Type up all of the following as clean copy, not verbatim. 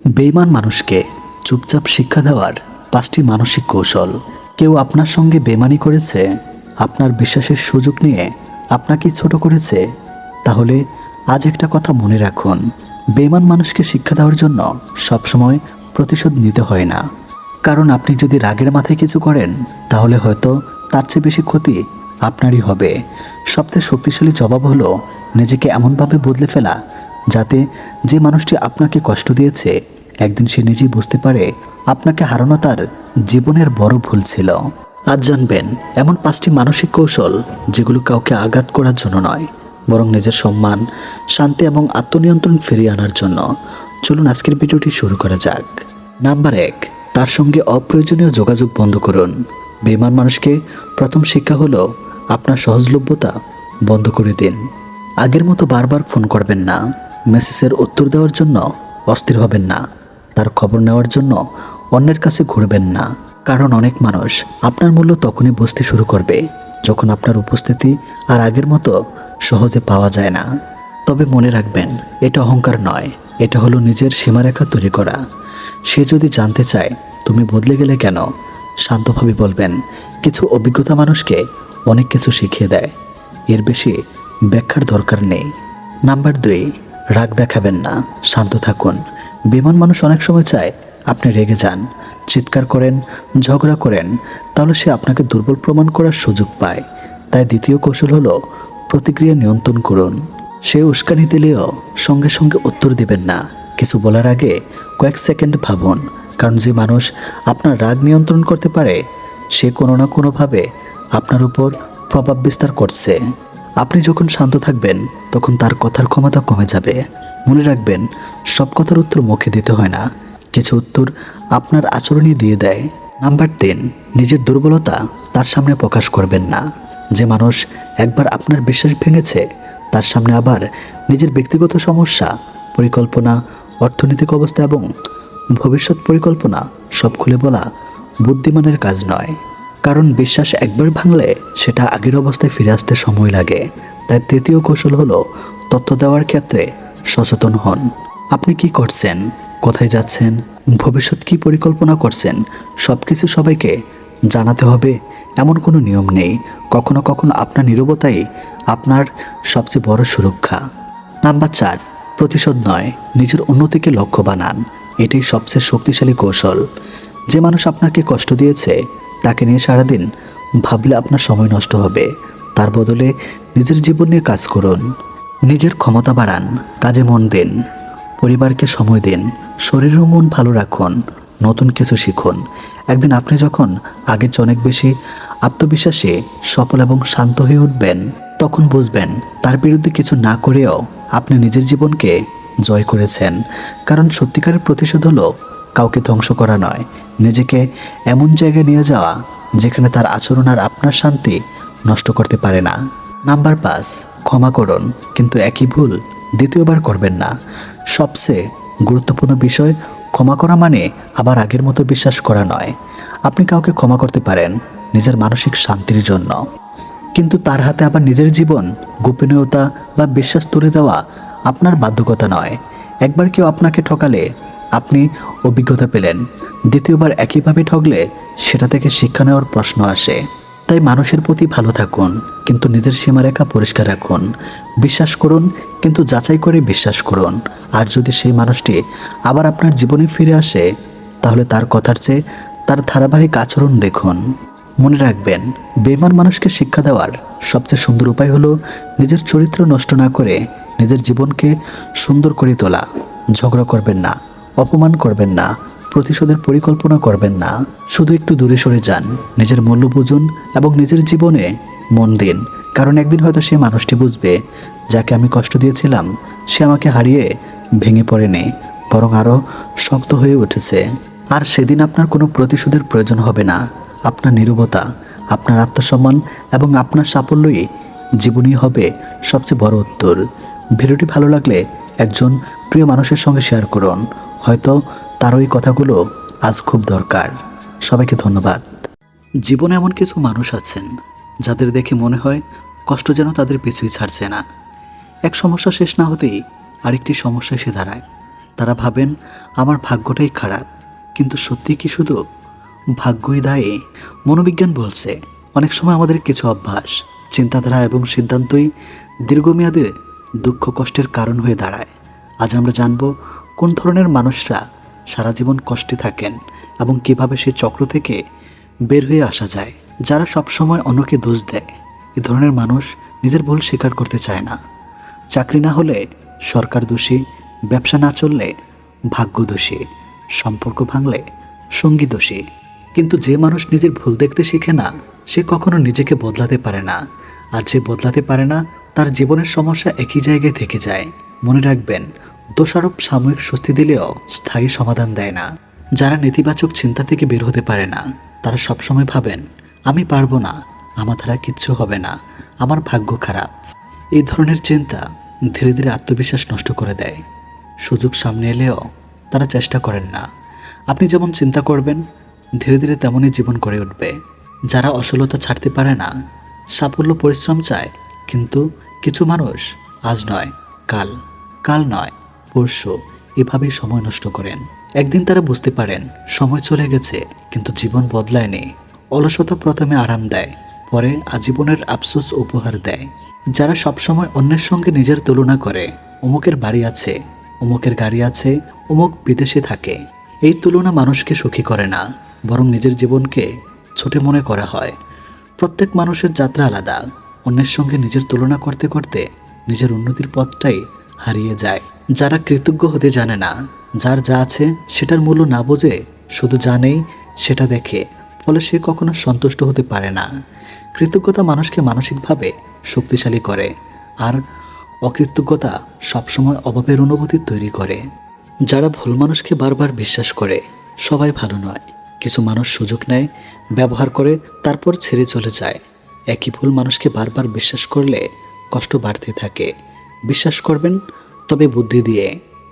বেঈমান মানুষকে চুপচাপ শিক্ষা দেওয়ার 5টি মানসিক কৌশল। কেউ আপনার সঙ্গে বেইমানি করেছে, আপনার বিশ্বাসের সুযোগ নিয়ে আপনাকে ছোট করেছে, তাহলে আজ একটা কথা মনে রাখুন, বেঈমান মানুষকে শিক্ষা দেওয়ার জন্য সবসময় প্রতিশোধ নিতে হয় না। কারণ আপনি যদি রাগের মাথায় কিছু করেন, তাহলে হয়তো তার চেয়ে বেশি ক্ষতি আপনারই হবে। সবচেয়ে শক্তিশালী জবাব হলো নিজেকে এমনভাবে বদলে ফেলা যাতে যে মানুষটি আপনাকে কষ্ট দিয়েছে একদিন সে নিজেই বুঝতে পারে আপনাকে হারানো তার জীবনের বড় ভুল ছিল। আজ জানবেন এমন 5টি মানসিক কৌশল যেগুলো কাউকে আঘাত করার জন্য নয়, বরং নিজের সম্মান, শান্তি এবং আত্মনিয়ন্ত্রণ ফিরিয়ে আনার জন্য। চলুন আজকের ভিডিওটি শুরু করা যাক। নাম্বার 1, তার সঙ্গে অপ্রয়োজনীয় যোগাযোগ বন্ধ করুন। বেঈমান মানুষকে প্রথম শিক্ষা হলো আপনার সহজলভ্যতা বন্ধ করে দিন। আগের মতো বারবার ফোন করবেন না, মেসেজের উত্তর দেওয়ার জন্য অস্থির হবেন না, তার খবর নেওয়ার জন্য অন্যের কাছে ঘুরবেন না। কারণ অনেক মানুষ আপনার মূল্য তখনই বুঝতে শুরু করবে যখন আপনার উপস্থিতি আর আগের মতো সহজে পাওয়া যায় না। তবে মনে রাখবেন, এটা অহংকার নয়, এটা হলো নিজের সীমারেখা তৈরি করা। সে যদি জানতে চায় তুমি বদলে গেলে কেন, শান্তভাবে বলবেন, কিছু অভিজ্ঞতা মানুষকে অনেক কিছু শিখিয়ে দেয়, এর বেশি ব্যাখ্যার দরকার নেই। নাম্বার 2, রাগ দেখাবেন না, শান্ত থাকুন। বেঈমান মানুষ অনেক সময় চায় আপনি রেগে যান, চিৎকার করেন, ঝগড়া করেন, তাহলে সে আপনাকে দুর্বল প্রমাণ করার সুযোগ পায়। তাই দ্বিতীয় কৌশল হলো প্রতিক্রিয়া নিয়ন্ত্রণ করুন। সে উস্কানি দিলেও সঙ্গে সঙ্গে উত্তর দিবেন না, কিছু বলার আগে কয়েক সেকেন্ড ভাবুন। কারণ যে মানুষ আপনার রাগ নিয়ন্ত্রণ করতে পারে সে কোনো না কোনোভাবে আপনার উপর প্রভাব বিস্তার করছে। আপনি যখন শান্ত থাকবেন তখন তার কথার ক্ষমতা কমে যাবে। মনে রাখবেন, সব কথার উত্তর মুখে দিতে হয় না, কিছু উত্তর আপনার আচরণই দিয়ে দেয়। নাম্বার 3, নিজের দুর্বলতা তার সামনে প্রকাশ করবেন না। যে মানুষ একবার আপনার বিশ্বাস ভেঙেছে তার সামনে আবার নিজের ব্যক্তিগত সমস্যা, পরিকল্পনা, অর্থনৈতিক অবস্থা এবং ভবিষ্যৎ পরিকল্পনা সব খুলে বলা বুদ্ধিমানের কাজ নয়। কারণ বিশ্বাস একবার ভাঙলে সেটা আগের অবস্থায় ফিরে আসতে সময় লাগে। তাই তৃতীয় কৌশল হলো তথ্য দেওয়ার ক্ষেত্রে সচেতন হন। আপনি কি করছেন, কোথায় যাচ্ছেন, ভবিষ্যৎ কি পরিকল্পনা করছেন, সব কিছু সবাইকে জানাতে হবে এমন কোনো নিয়ম নেই। কখনো কখনো আপনার নীরবতাই আপনার সবচেয়ে বড় সুরক্ষা। নাম্বার 4, প্রতিশোধ নয়, নিজের উন্নতিকে লক্ষ্য বানান। এটাই সবচেয়ে শক্তিশালী কৌশল। যে মানুষ আপনাকে কষ্ট দিয়েছে তাকে নিয়ে সারাদিন ভাবলে আপনার সময় নষ্ট হবে। তার বদলে নিজের জীবন নিয়ে কাজ করুন। নিজের ক্ষমতা বাড়ান, কাজে মন দিন, পরিবারকে সময় দিন, শরীর ও মন ভালো রাখুন, নতুন কিছু শিখুন। একদিন আপনি যখন আগের চেয়ে অনেক বেশি আত্মবিশ্বাসী, সফল এবং শান্ত হয়ে উঠবেন, তখন বুঝবেন তার বিরুদ্ধে কিছু না করেও আপনি নিজের জীবনকে জয় করেছেন। কারণ সত্যিকারের প্রতিশোধ হলো কাউকে ধ্বংস করা নয়, নিজেকে এমন জায়গায় নিয়ে যাওয়া যেখানে তার আচরণ আর আপনার শান্তি নষ্ট করতে পারে না। নাম্বার 5, ক্ষমা করুন, কিন্তু একই ভুল দ্বিতীয়বার করবেন না। সবচেয়ে গুরুত্বপূর্ণ বিষয়, ক্ষমা করা মানে আবার আগের মতো বিশ্বাস করা নয়। আপনি কাউকে ক্ষমা করতে পারেন নিজের মানসিক শান্তির জন্য, কিন্তু তার হাতে আবার নিজের জীবন, গোপনীয়তা বা বিশ্বাস তুলে দেওয়া আপনার বাধ্যকতা নয়। একবার কেউ আপনাকে ঠকালে আপনি অভিজ্ঞতা পেলেন, দ্বিতীয়বার একইভাবে ঠকলে সেটা থেকে শিক্ষা নেওয়ার প্রশ্ন আসে। তাই মানুষের প্রতি ভালো থাকুন, কিন্তু নিজের সীমারেখা পরিষ্কার রাখুন। বিশ্বাস করুন, কিন্তু যাচাই করে বিশ্বাস করুন। আর যদি সেই মানুষটি আবার আপনার জীবনে ফিরে আসে, তাহলে তার কথার চেয়ে তার ধারাবাহিক আচরণ দেখুন। মনে রাখবেন, বেঈমান মানুষকে শিক্ষা দেওয়ার সবচেয়ে সুন্দর উপায় হলো নিজের চরিত্র নষ্ট না করে নিজের জীবনকে সুন্দর করে তোলা। ঝগড়া করবেন না, অপমান করবেন না, প্রতিশোধের পরিকল্পনা করবেন না। শুধু একটু দূরে সরে যান, নিজের মূল্য বুঝুন এবং নিজের জীবনে মন দিন। কারণ একদিন হয়তো সে মানুষটি বুঝবে যাকে আমি কষ্ট দিয়েছিলাম সে আমাকে হারিয়ে ভেঙে পড়েনি, বরং আরও শক্ত হয়ে উঠেছে। আর সেদিন আপনার কোনো প্রতিশোধের প্রয়োজন হবে না। আপনার নীরবতা, আপনার আত্মসম্মান এবং আপনার সাফল্যই জীবনই হবে সবচেয়ে বড় উত্তর। ভিডিওটি ভালো লাগলে একজন প্রিয় মানুষের সঙ্গে শেয়ার করুন, হয়তো তার ওই কথাগুলো আজ খুব দরকার। সবাইকে ধন্যবাদ। জীবনে এমন কিছু মানুষ আছেন যাদের দেখে মনে হয় কষ্ট যেন তাদের পিছুই ছাড়ছে না। এক সমস্যা শেষ না হতেই আরেকটি সমস্যা এসে দাঁড়ায়। তারা ভাবেন আমার ভাগ্যটাই খারাপ, কিন্তু সত্যি কি শুধু ভাগ্যই দায়ী? মনোবিজ্ঞান বলছে অনেক সময় আমাদের কিছু অভ্যাস, চিন্তাধারা এবং সিদ্ধান্তই দীর্ঘমেয়াদে দুঃখ কষ্টের কারণ হয়ে দাঁড়ায়। আজ আমরা জানব কোন ধরনের মানুষরা সারা জীবন কষ্টে থাকেন এবং কিভাবে সেই চক্র থেকে বের হয়ে আসা যায়। যারা সবসময় অন্যকে দোষ দেয়, এ ধরনের মানুষ নিজের ভুল স্বীকার করতে চায় না। চাকরি না হলে সরকার দোষী, ব্যবসা না চললে ভাগ্য দোষী, সম্পর্ক ভাঙলে সঙ্গী দোষী। কিন্তু যে মানুষ নিজের ভুল দেখতে শিখে না, সে কখনো নিজেকে বদলাতে পারে না। আর যে বদলাতে পারে না, তার জীবনের সমস্যা একই জায়গায় থেকে যায়। মনে রাখবেন, দোষারোপ সাময়িক স্বস্তি দিলেও স্থায়ী সমাধান দেয় না। যারা নেতিবাচক চিন্তা থেকে বের হতে পারে না, তারা সবসময় ভাবেন আমি পারবো না, আমার দ্বারা কিচ্ছু হবে না, আমার ভাগ্য খারাপ। এই ধরনের চিন্তা ধীরে ধীরে আত্মবিশ্বাস নষ্ট করে দেয়। সুযোগ সামনে এলেও তারা চেষ্টা করেন না। আপনি যেমন চিন্তা করবেন, ধীরে ধীরে তেমনই জীবন গড়ে উঠবে। যারা অসলতা ছাড়তে পারে না, সাফল্য পরিশ্রম চায়, কিন্তু কিছু মানুষ আজ নয় কাল, কাল নয় পরশু এভাবেই সময় নষ্ট করেন। একদিন তারা বুঝতে পারেন সময় চলে গেছে, কিন্তু জীবন বদলায়নি। অলসতা প্রথমে আরাম দেয়, পরে আজীবনের আফসোস উপহার দেয়। যারা সবসময় অন্যের সঙ্গে নিজের তুলনা করে, অমুকের বাড়ি আছে, অমুকের গাড়ি আছে, অমুক বিদেশে থাকে, এই তুলনা মানুষকে সুখী করে না, বরং নিজের জীবনকে ছোট মনে করা হয়। প্রত্যেক মানুষের যাত্রা আলাদা। অন্যের সঙ্গে নিজের তুলনা করতে করতে নিজের উন্নতির পথটাই হারিয়ে যায়। যারা কৃতজ্ঞ হতে জানে না, যার যা আছে সেটার মূল্য না বোঝে, শুধু জানেই সেটা দেখে, ফলে সে কখনো সন্তুষ্ট হতে পারে না। কৃতজ্ঞতা মানুষকে মানসিকভাবে শক্তিশালী করে, আর অকৃতজ্ঞতা সবসময় অভাবের অনুভূতি তৈরি করে। যারা ভুল মানুষকে বারবার বিশ্বাস করে, সবাই ভালো নয়। কিছু মানুষ সুযোগ নেয়, ব্যবহার করে, তারপর ছেড়ে চলে যায়। একই ভুল মানুষকে বারবার বিশ্বাস করলে কষ্ট বাড়তে থাকে। বিশ্বাস করবেন, তবে বুদ্ধি দিয়ে।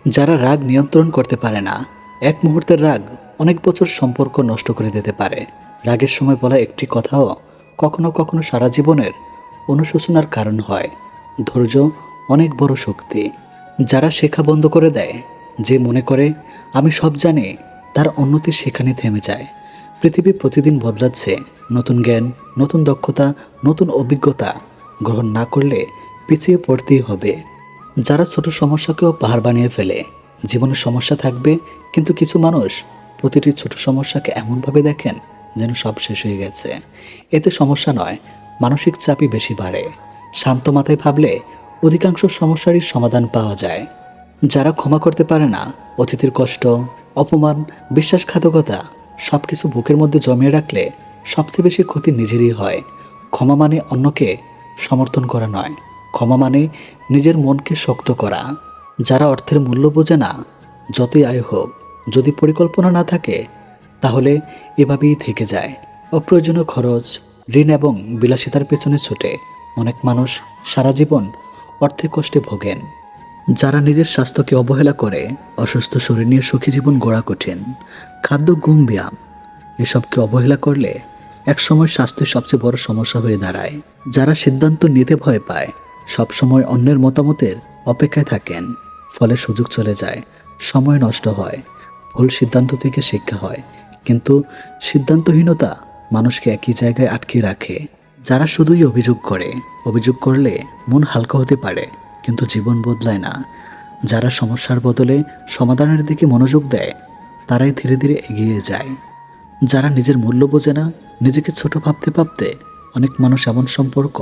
যারা রাগ নিয়ন্ত্রণ করতে পারে না, এক মুহূর্তের রাগ অনেক বছর সম্পর্ক নষ্ট করে দিতে পারে। রাগের সময় বলা একটি কথাও কখনো কখনো সারা জীবনের অনুশোচনার কারণ হয়। ধৈর্য অনেক বড় শক্তি। যারা শেখা বন্ধ করে দেয়, যে মনে করে আমি সব জানি, তার উন্নতি সেখানে থেমে যায়। পৃথিবী প্রতিদিন বদলাচ্ছে। নতুন জ্ঞান, নতুন দক্ষতা, নতুন অভিজ্ঞতা গ্রহণ না করলে পিছিয়ে পড়তেই হবে। যারা ছোট সমস্যাকেও পাহাড় বানিয়ে ফেলে, জীবনে সমস্যা থাকবে, কিন্তু কিছু মানুষ প্রতিটি ছোট সমস্যাকে এমনভাবে দেখেন যেন সব শেষ হয়ে গেছে। এতে সমস্যা নয়, মানসিক চাপই বেশি বাড়ে। শান্ত মাথায় ভাবলে অধিকাংশ সমস্যারই সমাধান পাওয়া যায়। যারা ক্ষমা করতে পারে না, অতিথির কষ্ট, অপমান, বিশ্বাসঘাতকতা সব কিছু বুকের মধ্যে জমিয়ে রাখলে সবচেয়ে বেশি ক্ষতি নিজেরই হয়। ক্ষমা মানে অন্যকে সমর্থন করা নয়, ক্ষমা মানে নিজের মনকে শক্ত করা। যারা অর্থের মূল্য বোঝে না, যতই আয় হোক, যদি পরিকল্পনা না থাকে, তাহলে এভাবেই থেকে যায়। অপ্রয়োজনীয় খরচ, ঋণ এবং বিলাসিতার পেছনে ছুটে অনেক মানুষ সারা জীবন অর্থে কষ্টে ভোগেন। যারা নিজের স্বাস্থ্যকে অবহেলা করে, অসুস্থ শরীর নিয়ে সুখী জীবন গড়া কঠিন। খাদ্য, ঘুম, ব্যায়াম এসবকে অবহেলা করলে একসময় স্বাস্থ্যের সবচেয়ে বড় সমস্যা হয়ে দাঁড়ায়। যারা সিদ্ধান্ত নিতে ভয় পায়, সবসময় অন্যের মতামতের অপেক্ষায় থাকেন, ফলে সুযোগ চলে যায়, সময় নষ্ট হয়। ভুল সিদ্ধান্ত থেকে শিক্ষা হয়, কিন্তু সিদ্ধান্তহীনতা মানুষকে একই জায়গায় আটকে রাখে। যারা শুধুই অভিযোগ করে, অভিযোগ করলে মন হালকা হতে পারে, কিন্তু জীবন বদলায় না। যারা সমস্যার বদলে সমাধানের দিকে মনোযোগ দেয়, তারাই ধীরে ধীরে এগিয়ে যায়। যারা নিজের মূল্য বোঝে না, নিজেকে ছোট ভাবতে ভাবতে অনেক মানুষ এমন সম্পর্ক,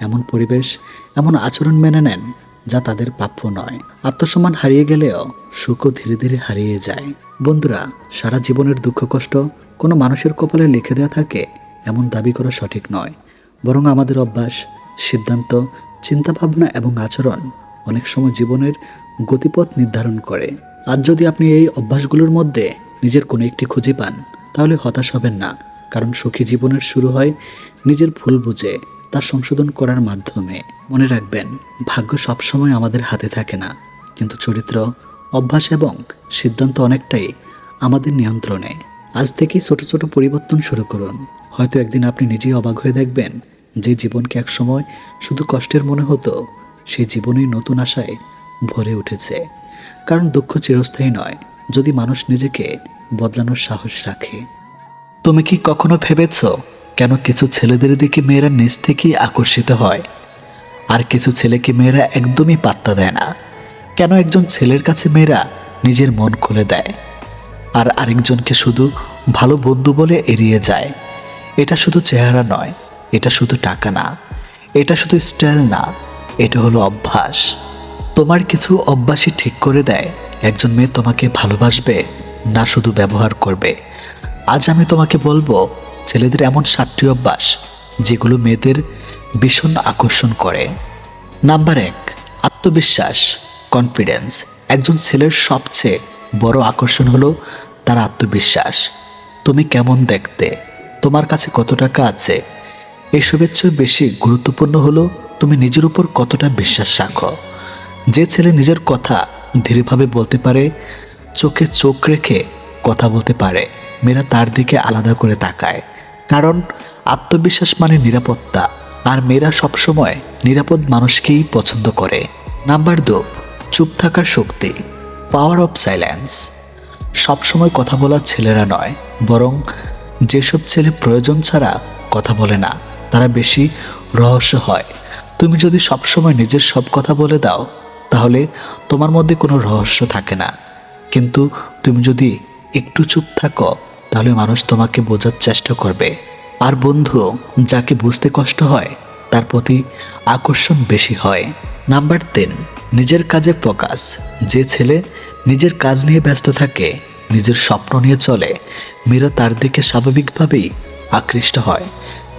এমন পরিবেশ, এমন আচরণ মেনে নেন যা তাদের প্রাপ্য নয়। আত্মসম্মান হারিয়ে গেলেও সুখও ধীরে ধীরে হারিয়ে যায়। বন্ধুরা, সারা জীবনের দুঃখ কষ্ট কোনো মানুষের কপালে লিখে দেওয়া থাকে এমন দাবি করা সঠিক নয়, বরং আমাদের অভ্যাস, সিদ্ধান্ত, চিন্তাভাবনা এবং আচরণ অনেক সময় জীবনের গতিপথ নির্ধারণ করে। আজ যদি আপনি এই অভ্যাসগুলোর মধ্যে নিজের কোনো একটি খুঁজে পান, তাহলে হতাশ হবেন না, কারণ সুখী জীবনের শুরু হয় নিজের ভুল বুঝে তা সংশোধন করার মাধ্যমে। মনে রাখবেন, ভাগ্য সবসময় আমাদের হাতে থাকে না, কিন্তু চরিত্র, অভ্যাস এবং সিদ্ধান্ত অনেকটাই আমাদের নিয়ন্ত্রণে। আজ থেকেই ছোট ছোট পরিবর্তন শুরু করুন। হয়তো একদিন আপনি নিজেই অবাক হয়ে দেখবেন যে জীবনকে একসময় শুধু কষ্টের মনে হতো, সেই জীবনেই নতুন আশায় ভরে উঠেছে। কারণ দুঃখ চিরস্থায়ী নয় যদি মানুষ নিজেকে বদলানোর সাহস রাখে। তুমি কি কখনো ভেবেছ কেন কিছু ছেলেদের দিকে মেয়েরা নিজ থেকেই আকর্ষিত হয়, আর কিছু ছেলেকে মেয়েরা একদমই পাত্তা দেয় না? কেন একজন ছেলের কাছে মেয়েরা নিজের মন খুলে দেয় আর আরেকজনকে শুধু ভালো বন্ধু বলে এড়িয়ে যায়? এটা শুধু চেহারা নয়, এটা শুধু টাকা না, এটা শুধু স্টাইল না, এটা হলো অভ্যাস। তোমার কিছু অভ্যাসই ঠিক করে দেয় একজন মেয়ে তোমাকে ভালোবাসবে না শুধু ব্যবহার করবে। আজ আমি তোমাকে বলবো ছেলেদের এমন 7টি অভ্যাস যেগুলো মেয়েদের ভীষণ আকর্ষণ করে। নাম্বার 1, আত্মবিশ্বাস, কনফিডেন্স। একজন ছেলের সবচেয়ে বড় আকর্ষণ হলো তার আত্মবিশ্বাস। তুমি কেমন দেখতে, তোমার কাছে কত টাকা আছে, এসবের চেয়ে বেশি গুরুত্বপূর্ণ হলো তুমি নিজের উপর কতটা বিশ্বাস রাখো। যে ছেলে নিজের কথা ধীরেভাবে বলতে পারে, চোখে চোখ রেখে কথা বলতে পারে, মেয়েরা তার দিকে আলাদা করে তাকায়। কারণ আত্মবিশ্বাস মানে নিরাপত্তা, আর মেয়েরা সবসময় নিরাপদ মানুষকেই পছন্দ করে। নাম্বার 2, চুপ থাকার শক্তি, পাওয়ার অফ সাইলেন্স। সবসময় কথা বলার ছেলেরা নয়, বরং যেসব ছেলে প্রয়োজন ছাড়া কথা বলে না তারা বেশি রহস্য হয়। তুমি যদি সবসময় নিজের সব কথা বলে দাও তাহলে তোমার মধ্যে কোনো রহস্য থাকে না, কিন্তু তুমি যদি একটু চুপ থাকো তাহলে মানুষ তোমাকে বোঝার চেষ্টা করবে। আর বন্ধু, যাকে বুঝতে কষ্ট হয় তার প্রতি আকর্ষণ বেশি হয়। নাম্বার 3, নিজের কাজে ফোকাস। যে ছেলে নিজের কাজ নিয়ে ব্যস্ত থাকে, নিজের স্বপ্ন নিয়ে চলে, মেয়েরা তার দিকে স্বাভাবিকভাবেই আকৃষ্ট হয়।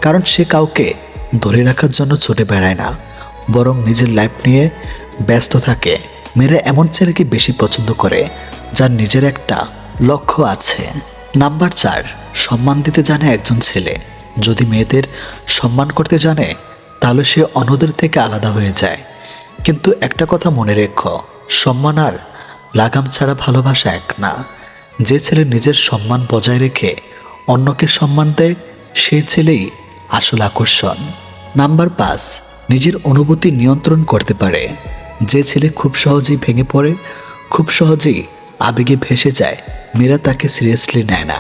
কারণ সে কাউকে ধরে রাখার জন্য ছুটে বেড়ায় না, বরং নিজের লাইফ নিয়ে ব্যস্ত থাকে। মেয়েরা এমন ছেলেকে বেশি পছন্দ করে যার নিজের একটা লক্ষ্য আছে। নাম্বার 4, সম্মান দিতে জানে একজন ছেলে। যদি মেয়েদের সম্মান করতে জানে তাহলে সে অন্যদের থেকে আলাদা হয়ে যায়। কিন্তু একটা কথা মনে রেখো, সম্মান আর লাগাম ছাড়া ভালোবাসা এক না। যে ছেলে নিজের সম্মান বজায় রেখে অন্যকে সম্মান দেয় সেই ছেলেই আসল আকর্ষণ। নাম্বার 5, নিজের অনুভূতি নিয়ন্ত্রণ করতে পারে। যে ছেলে খুব সহজেই ভেঙে পড়ে, খুব সহজেই আবেগে ভেসে যায়, মেয়েরা তাকে সিরিয়াসলি নেয় না।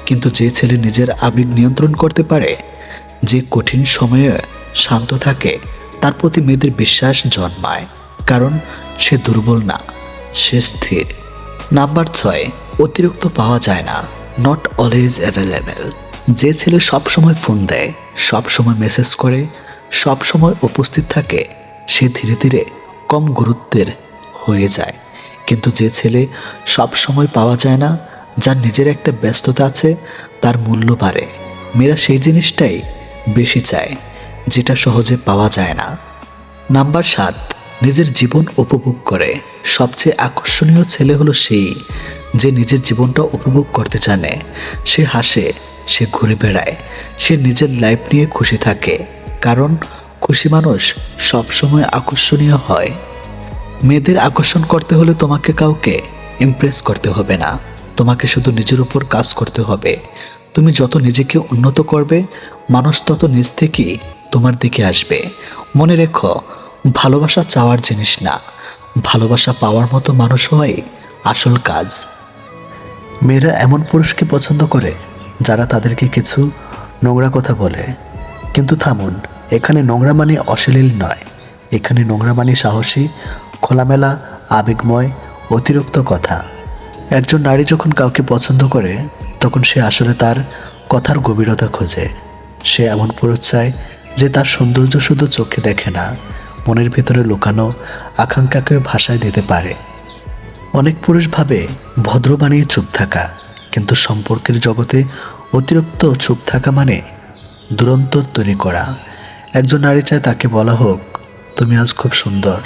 কিন্তু যে ছেলে নিজের আবেগ নিয়ন্ত্রণ করতে পারে, যে কঠিন সময়ে শান্ত থাকে, তার প্রতি মেয়েদের বিশ্বাস জন্মায়। কারণ সে দুর্বল না, সে স্থির। নাম্বার 6, অতিরিক্ত পাওয়া যায় না, নট অলওয়েজ অ্যাভেলেবেল। যে ছেলে সবসময় ফোন দেয়, সবসময় মেসেজ করে, সবসময় উপস্থিত থাকে, সে ধীরে ধীরে কম গুরুত্বের হয়ে যায়। কিন্তু যে ছেলে সব সময় পাওয়া যায় না, যার নিজের একটা ব্যস্ততা আছে, তার মূল্য বাড়ে। মেয়েরা সেই জিনিসটাই বেশি চায় যেটা সহজে পাওয়া যায় না। নাম্বার 7, নিজের জীবন উপভোগ করে। সবচেয়ে আকর্ষণীয় ছেলে হলো সেই যে নিজের জীবনটা উপভোগ করতে জানে। সে হাসে, সে ঘুরে বেড়ায়, সে নিজের লাইফ নিয়ে খুশি থাকে। কারণ খুশি মানুষ সবসময় আকর্ষণীয় হয়। মেয়েদের আকর্ষণ করতে হলে তোমাকে কাউকে ইমপ্রেস করতে হবে না, তোমাকে শুধু নিজের উপর কাজ করতে হবে। তুমি যত নিজেকে উন্নত করবে, মানুষ তত নিজ থেকেই তোমার দিকে আসবে। মনে রেখো, ভালোবাসা চাওয়ার জিনিস না, ভালোবাসা পাওয়ার মতো মানুষ হওয়াই আসল কাজ। মেয়েরা এমন পুরুষকে পছন্দ করে যারা তাদেরকে কিছু নোংরা কথা বলে। কিন্তু থামুন, এখানে নোংরা মানে অশ্লীল নয়, এখানে নোংরা মানে সাহসী, খোলামেলা, আবেগময়, অতিরিক্ত কথা। একজন নারী যখন কাউকে পছন্দ করে তখন সে আসলে তার কথার গভীরতা খোঁজে। সে এমন পুরুষ চায় যে তার সৌন্দর্য শুধু চোখে দেখে না, মনের ভিতরে লুকানো আকাঙ্ক্ষাকেও ভাষায় দিতে পারে। অনেক পুরুষ ভাবে ভদ্র বানিয়ে চুপ থাকা, কিন্তু সম্পর্কের জগতে অতিরিক্ত চুপ থাকা মানে দুরন্ত তৈরি করা। একজন নারী চায় তাকে বলা হোক, তুমি আজ খুব সুন্দর।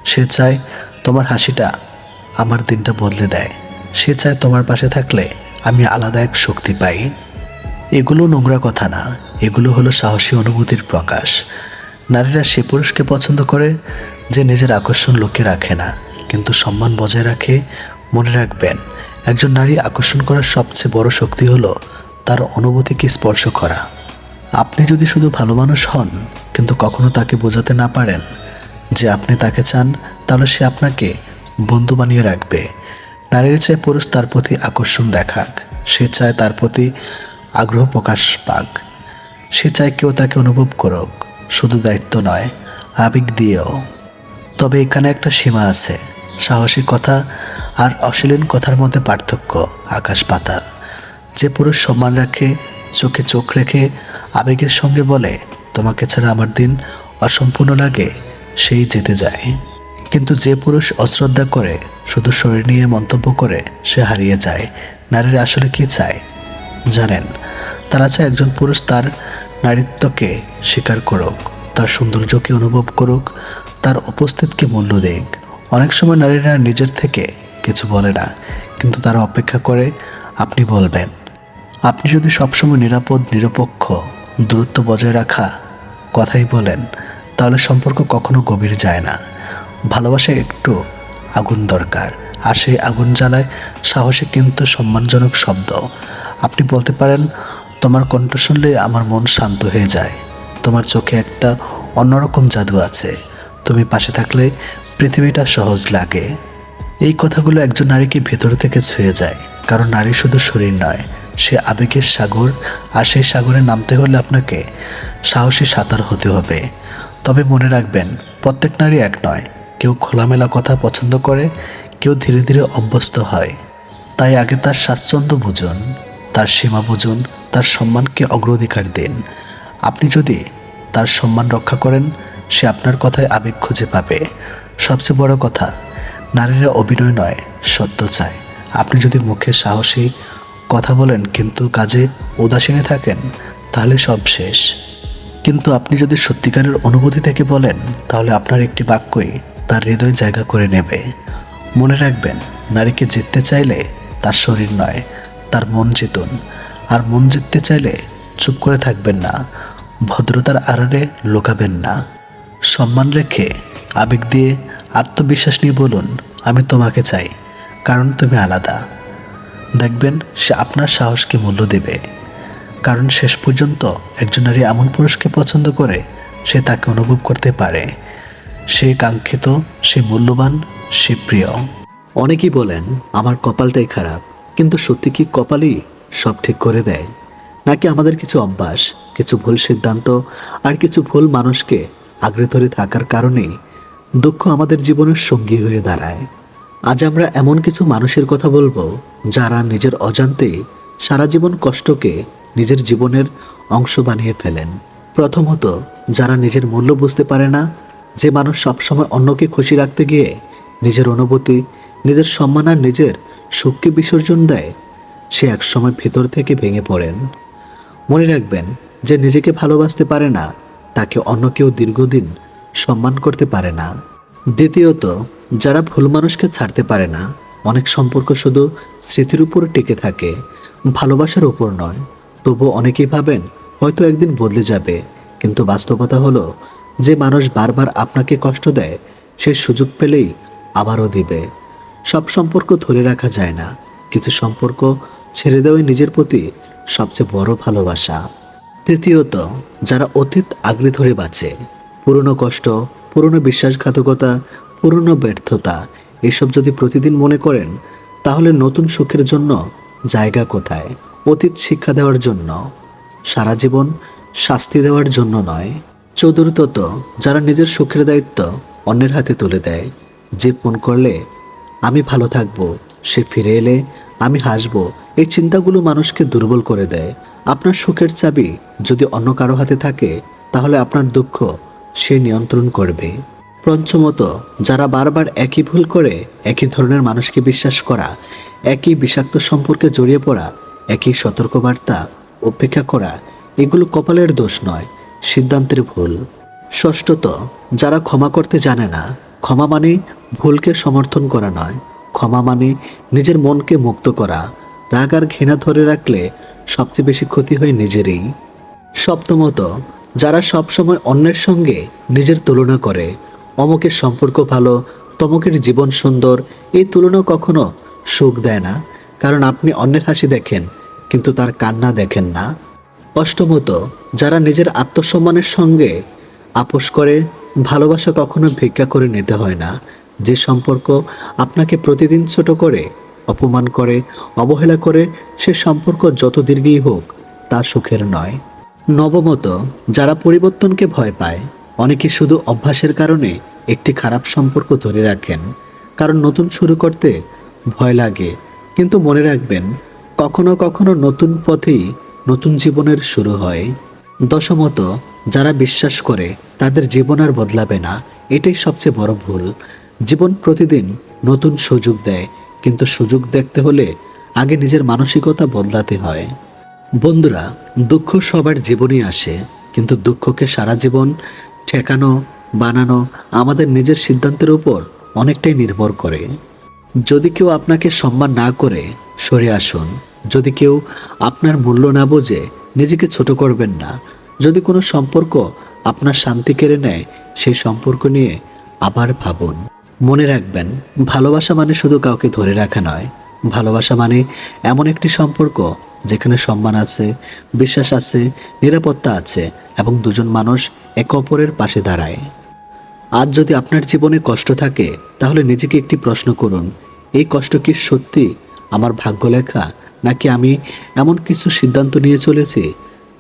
সে চায় তোমার হাসিটা আমার দিনটা বদলে দেয়। সে চায় তোমার পাশে থাকলে আমি আলাদা এক শক্তি পাই। এগুলো নোংরা কথা না, এগুলো হলো সাহসী অনুভূতির প্রকাশ। নারীরা সে পুরুষকে পছন্দ করে যে নিজের আকর্ষণ লুকিয়ে রাখে না, কিন্তু সম্মান বজায় রাখে। মনে রাখবেন, একজন নারী আকর্ষণ করার সবচেয়ে বড় শক্তি হলো তার অনুভূতিকে স্পর্শ করা। আপনি যদি শুধু ভালো মানুষ হন কিন্তু কখনো তাকে বোঝাতে না পারেন যে আপনি তাকে চান, তাহলে সে আপনাকে বন্ধু বানিয়ে রাখবে। নারীর চায় পুরুষ তার প্রতি আকর্ষণ দেখাক, সে চায় তার প্রতি আগ্রহ প্রকাশ পাক, সে চায় কেউ তাকে অনুভব করুক, শুধু দায়িত্ব নয়, আবেগ দিয়েও। তবে এখানে একটা সীমা আছে। সাহসী কথা আর অশ্লীল কথার মধ্যে পার্থক্য আকাশ পাতাল। যে পুরুষ সম্মান রাখে, চোখে চোখ রেখে আবেগের সঙ্গে বলে তোমাকে ছাড়া আমার দিন অসম্পূর্ণ লাগে, সেই জিতে যায়। কিন্তু যে পুরুষ অশ্রদ্ধা করে, শুধু শরীর নিয়ে মন্তব্য করে, সে হারিয়ে যায়। নারীরা আসলে কি চায় জানেন? তারা চায় একজন পুরুষ তার নারীত্বকে স্বীকার করুক, তার সৌন্দর্যকে অনুভব করুক, তার উপস্থিতিকে মূল্য দেখ। অনেক সময় নারীরা নিজের থেকে কিছু বলে না, কিন্তু তারা অপেক্ষা করে আপনি বলবেন। আপনি যদি সবসময় নিরাপদ, নিরপেক্ষ, দূরত্ব বজায় রাখা কথাই বলেন, তাহলে সম্পর্ক কখনো গভীর যায় না। ভালোবাসায় একটু আগুন দরকার, আর সেই আগুন জ্বালায় সাহসী কিন্তু সম্মানজনক শব্দ। আপনি বলতে পারেন, তোমার কণ্ঠ শুনলে আমার মন শান্ত হয়ে যায়, তোমার চোখে একটা অন্যরকম জাদু আছে, তুমি পাশে থাকলে পৃথিবীটা সহজ লাগে। এই কথাগুলো একজন নারীকে ভেতর থেকে ছুঁয়ে যায়, কারণ নারী শুধু শরীর নয়, সে আবেগের সাগর। আর সেই সাগরে নামতে হলে আপনাকে সাহসী সাঁতার হতে হবে। তবে মনে রাখবেন, প্রত্যেক নারী এক নয়। কেউ খোলামেলা কথা পছন্দ করে, কেউ ধীরে ধীরে অভ্যস্ত হয়। তাই আগে তার স্বাচ্ছন্দ্য বুঝুন, তার সীমা বুঝুন, তার সম্মানকে অগ্রাধিকার দিন। আপনি যদি তার সম্মান রক্ষা করেন, সে আপনার কথায় আবেগ খুঁজে পাবে। সবচেয়ে বড় কথা, নারীরা অভিনয় নয়, সত্য চায়। আপনি যদি মুখে সাহসী কথা বলেন কিন্তু কাজে উদাসীনে থাকেন, তাহলে সব শেষ। কিন্তু আপনি যদি সত্যিকারের অনুভূতি থেকে বলেন, তাহলে আপনার একটি বাক্যই তার হৃদয় জায়গা করে নেবে। মনে রাখবেন, নারীকে জিততে চাইলে তার শরীর নয়, তার মন জিতুন। আর মন জিততে চাইলে চুপ করে থাকবেন না, ভদ্রতার আড়ালে লুকাবেন না। সম্মান রেখে, আবেগ দিয়ে, আত্মবিশ্বাস নিয়ে বলুন, আমি তোমাকে চাই, কারণ তুমি আলাদা। দেখবেন সে আপনার সাহসকে মূল্য দেবে। কারণ শেষ পর্যন্ত একজন নারী এমন পুরুষকে পছন্দ করে, সে তাকে অনুভব করতে পারে, সে কাঙ্ক্ষিত, সে মূল্যবান, সে প্রিয়। অনেকেই বলেন আমার কপালটাই খারাপ, কিন্তু সত্যি কি কপালই সব ঠিক করে দেয়? নাকি আমাদের কিছু অভ্যাস, কিছু ভুল সিদ্ধান্ত আর কিছু ভুল মানুষকে আঁকড়ে ধরে থাকার কারণেই দুঃখ আমাদের জীবনের সঙ্গী হয়ে দাঁড়ায়? আজ আমরা এমন কিছু মানুষের কথা বলবো, যারা নিজের অজান্তেই সারা জীবন কষ্টকে নিজের জীবনের অংশ বানিয়ে ফেলেন। প্রথমত, যারা নিজের মূল্য বুঝতে পারে না। যে মানুষ সবসময় অন্যকে খুশি রাখতে গিয়ে নিজের অনুভূতি, নিজের সম্মান আর নিজের সুখকে বিসর্জন দেয়, সে একসময় ভেতর থেকে ভেঙে পড়েন। মনে রাখবেন, যে নিজেকে ভালোবাসতে পারে না, তাকে অন্য কেউ দীর্ঘদিন সম্মান করতে পারে না। দ্বিতীয়ত, যারা ভুল মানুষকে ছাড়তে পারে না। অনেক সম্পর্ক শুধু স্মৃতির উপর টিকে থাকে, ভালোবাসার উপর নয়। তবু অনেকেই ভাবেন হয়তো একদিন বদলে যাবে, কিন্তু বাস্তবতা হলো, যে মানুষ বারবার আপনাকে কষ্ট দেয়, সে সুযোগ পেলেই আবারও দিবে। সব সম্পর্ক ধরে রাখা যায় না, কিছু সম্পর্ক ছেড়ে দেওয়াই নিজের প্রতি সবচেয়ে বড় ভালোবাসা। তৃতীয়ত, যারা অতীত আঁকড়ে ধরে বাঁচে, পুরনো কষ্ট, পুরনো বিশ্বাসঘাতকতা, পুরনো ব্যর্থতা, এসব যদি প্রতিদিন মনে করেন, তাহলে নতুন সুখের জন্য জায়গা কোথায়? অতীত শিক্ষা দেওয়ার জন্য, সারা জীবন শাস্তি দেওয়ার জন্য নয়। চতুর্থত, যারা নিজের সুখের দায়িত্ব অন্যের হাতে তুলে দেয়। যে ফোন করলে আমি ভালো থাকবো, সে ফিরে এলে আমি হাসবো, এই চিন্তাগুলো মানুষকে দুর্বল করে দেয়। আপনার সুখের চাবি যদি অন্য কারো হাতে থাকে, তাহলে আপনার দুঃখ সে নিয়ন্ত্রণ করবে। পঞ্চমত, যারা বারবার একই ভুল করে, একই ধরনের মানুষকে বিশ্বাস করা, একই বিষাক্ত সম্পর্কে জড়িয়ে পড়া, একই সতর্কবার্তা উপেক্ষা করা, এগুলো কপালের দোষ নয়, সিদ্ধান্তের ভুল। ষষ্ঠত, যারা ক্ষমা করতে জানে না। ক্ষমা মানে ভুলকে সমর্থন করা নয়, ক্ষমা মানে নিজের মনকে মুক্ত করা। রাগ আর ঘৃণা ধরে রাখলে সবচেয়ে বেশি ক্ষতি হয় নিজেরই। সপ্তমত, যারা সবসময় অন্যের সঙ্গে নিজের তুলনা করে, অমুকের সম্পর্ক ভালো, তমুকের জীবন সুন্দর, এই তুলনা কখনো সুখ দেয় না, কারণ আপনি অন্যের হাসি দেখেন কিন্তু তার কান্না দেখেন না। অষ্টমত, যারা নিজের আত্মসম্মানের সঙ্গে আপোষ করে, ভালোবাসা কখনো ভিক্ষা করে নিতে হয় না, যে সম্পর্ক আপনাকে প্রতিদিন ছোট করে, অপমান করে, অবহেলা করে, সে সম্পর্ক যত দীর্ঘই হোক তা সুখের নয়। নবমত, যারা পরিবর্তনকে ভয় পায়, অনেকে শুধু অভ্যাসের কারণে একটি খারাপ সম্পর্ক ধরে রাখেন, কারণ নতুন শুরু করতে ভয় লাগে। কিন্তু মনে রাখবেন, কখনো কখনো নতুন পথেই নতুন জীবনের শুরু হয়। দশমত, যারা বিশ্বাস করে তাদের জীবন আর বদলাবে না, এটাই সবচেয়ে বড় ভুল। জীবন প্রতিদিন নতুন সুযোগ দেয়, কিন্তু সুযোগ দেখতে হলে আগে নিজের মানসিকতা বদলাতে হয়। বন্ধুরা, দুঃখ সবার জীবনেই আসে, কিন্তু দুঃখকে সারা জীবন ঠেকানো বানানো আমাদের নিজের সিদ্ধান্তের উপর অনেকটাই নির্ভর করে। যদি কেউ আপনাকে সম্মান না করে, সরে আসুন। যদি কেউ আপনার মূল্য না বোঝে, নিজেকে ছোট করবেন না। যদি কোনো সম্পর্ক আপনার শান্তি কেড়ে নেয়, সেই সম্পর্ক নিয়ে আবার ভাবুন। মনে রাখবেন, ভালোবাসা মানে শুধু কাউকে ধরে রাখা নয়। ভালোবাসা মানে এমন একটি সম্পর্ক যেখানে সম্মান আছে, বিশ্বাস আছে, নিরাপত্তা আছে এবং দুজন মানুষ একে অপরের পাশে দাঁড়ায়। আজ যদি আপনার জীবনে কষ্ট থাকে, তাহলে নিজেকে একটি প্রশ্ন করুন, এই কষ্ট কি সত্যি আমার ভাগ্য লেখা, নাকি আমি এমন কিছু সিদ্ধান্ত নিয়ে চলেছি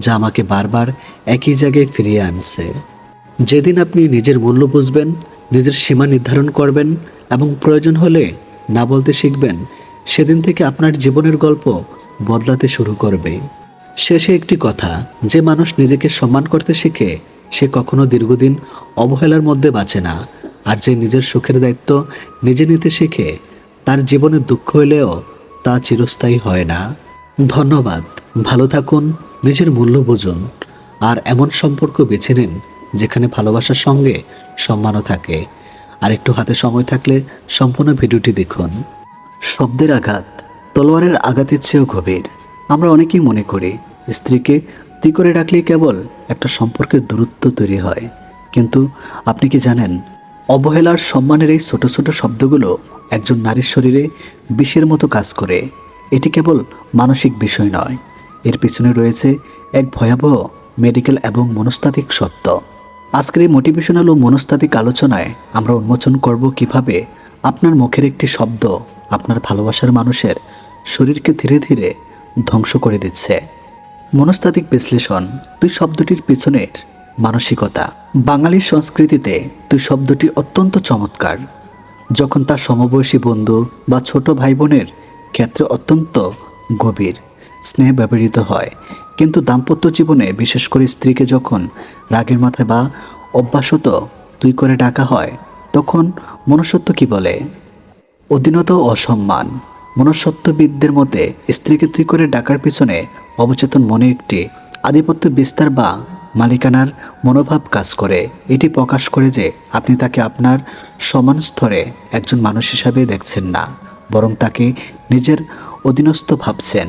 যা আমাকে বারবার একই জায়গায় ফিরিয়ে আনছে। যেদিন আপনি নিজের মূল্য বুঝবেন, নিজের সীমা নির্ধারণ করবেন এবং প্রয়োজন হলে না বলতে শিখবেন, সেদিন থেকে আপনার জীবনের গল্প বদলাতে শুরু করবে। শেষে একটি কথা, যে মানুষ নিজেকে সম্মান করতে শিখে, সে কখনো দীর্ঘদিন অবহেলার মধ্যে বাঁচে না। আর যে নিজের সুখের দায়িত্ব নিজে নিতে শিখে, তার জীবনে দুঃখ এলেও তা চিরস্থায়ী হয় না। ধন্যবাদ। ভালো থাকুন, নিজের মূল্য বুঝুন, আর এমন সম্পর্ক বেছে নিন যেখানে ভালোবাসার সঙ্গে সম্মানও থাকে। আর একটু হাতে সময় থাকলে সম্পূর্ণ ভিডিওটি দেখুন। শব্দের আঘাত তলোয়ারের আঘাতের চেয়েও গভীর। আমরা অনেকেই মনে করি স্ত্রীকে তুই করে ডাকলেই কেবল একটা সম্পর্কের দূরত্ব তৈরি হয়, কিন্তু আপনি কি জানেন, অবহেলার সম্মানের এই ছোট ছোট শব্দগুলো একজন নারীর শরীরে বিষের মতো কাজ করে। এটি কেবল মানসিক বিষয় নয়, এর পিছনে রয়েছে এক ভয়াবহ মেডিকেল এবং মনস্তাত্ত্বিক সত্য। আজকের এই মোটিভেশনাল ও মনস্তাত্ত্বিক আলোচনায় আমরা উন্মোচন করব কিভাবে আপনার মুখের একটি শব্দ আপনার ভালোবাসার মানুষের শরীরকে ধীরে ধীরে ধ্বংস করে দিচ্ছে। মনস্তাত্ত্বিক বিশ্লেষণ, তুই শব্দটির পিছনের মানসিকতা। বাঙালির সংস্কৃতিতে তুই শব্দটি অত্যন্ত চমৎকার, যখন তার সমবয়সী বন্ধু বা ছোট ভাই বোনের ক্ষেত্রে অত্যন্ত গভীর স্নেহ ব্যবহৃত হয়। কিন্তু দাম্পত্য জীবনে, বিশেষ করে স্ত্রীকে যখন রাগের মাথায় বা অভ্যাসত তুই করে ডাকা হয়, তখন মনুষ্যত্ব কি বলে? অধীনতা ও অসম্মান। মনস্তত্ত্ববিদদের মতে স্ত্রীকে তুই করে ডাকার পিছনে অবচেতন মনে একটি আধিপত্য বিস্তার বা মালিকানার মনোভাব কাজ করে। এটি প্রকাশ করে যে আপনি তাকে আপনার সমান স্তরে একজন মানুষ হিসাবে দেখছেন না, বরং তাকে নিজের অধীনস্থ ভাবছেন।